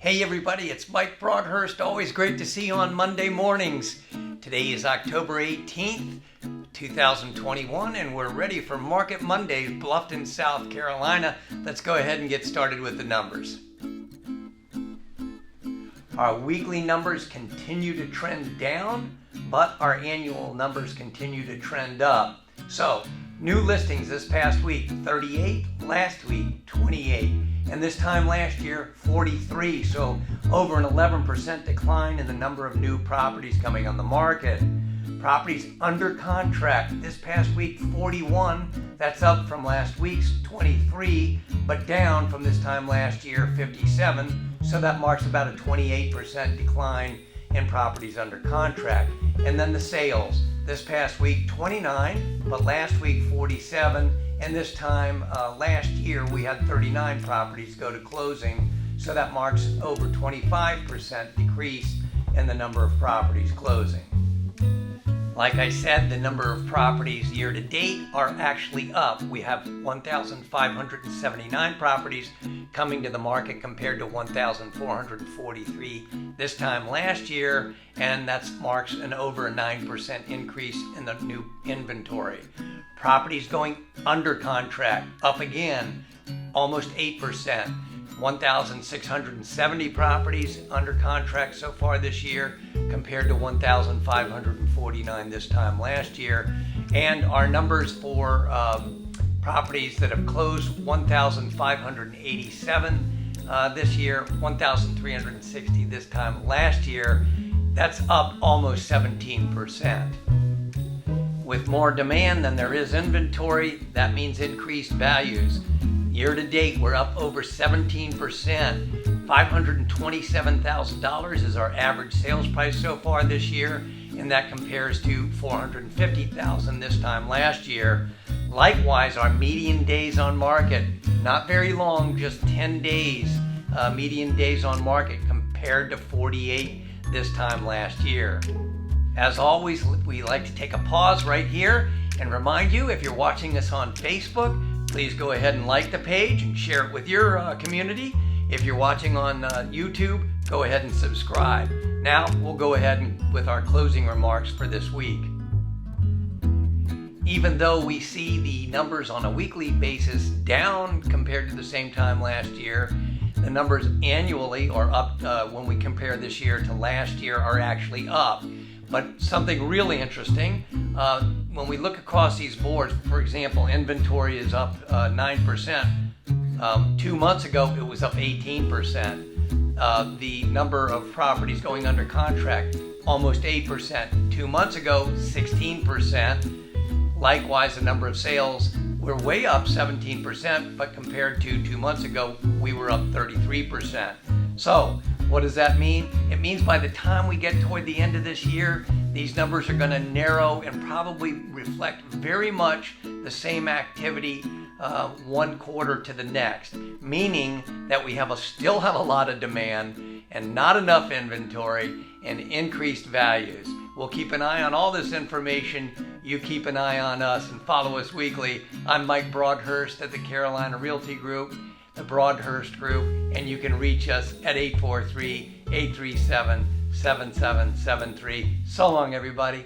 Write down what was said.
Hey everybody, it's Mike Broadhurst. Always great to see you on Monday mornings. Today is October 18th, 2021, and we're ready for Market Mondays, Bluffton, South Carolina. Let's go ahead and get started with the numbers. Our weekly numbers continue to trend down, but our annual numbers continue to trend up. So, new listings this past week, 38, last week, 28. And this time last year, 43, so over an 11% decline in the number of new properties coming on the market. Properties under contract this past week, 41. That's up from last week's 23, but down from this time last year, 57. So that marks about a 28% decline in properties under contract. And then the sales. This past week, 29, but last week, 47. And this time last year, we had 39 properties go to closing. So that marks over 25% decrease in the number of properties closing. Like I said, the number of properties year to date are actually up. We have 1,579 properties coming to the market compared to 1,443 this time last year, and that marks an over a 9% increase in the new inventory. Properties going under contract, up again, almost 8%. 1,670 properties under contract so far this year compared to 1,549 this time last year. And our numbers for properties that have closed, 1,587 this year, 1,360 this time last year. That's up almost 17%. With more demand than there is inventory, that means increased values. Year to date, we're up over 17%. $527,000 is our average sales price so far this year, and that compares to $450,000 this time last year. Likewise, our median days on market, not very long, just 10 days, median days on market compared to 48 this time last year. As always, we like to take a pause right here and remind you, if you're watching us on Facebook, please go ahead and like the page and share it with your community. If you're watching on YouTube, go ahead and subscribe. Now we'll go ahead with our closing remarks for this week. Even though we see the numbers on a weekly basis down compared to the same time last year, the numbers annually are up when we compare this year to last year are actually up. But something really interesting, when we look across these boards, for example, inventory is up 9%. 2 months ago, it was up 18%. The number of properties going under contract, almost 8%. 2 months ago, 16%. Likewise, the number of sales, we're way up 17%, but compared to 2 months ago, we were up 33%. So, what does that mean? It means by the time we get toward the end of this year, these numbers are going to narrow and probably reflect very much the same activity one quarter to the next, meaning that we still have a lot of demand and not enough inventory and increased values. We'll keep an eye on all this information. You keep an eye on us and follow us weekly. I'm Mike Broadhurst at the Carolina Realty Group, the Broadhurst Group, and you can reach us at 843-837-7773. So long, everybody.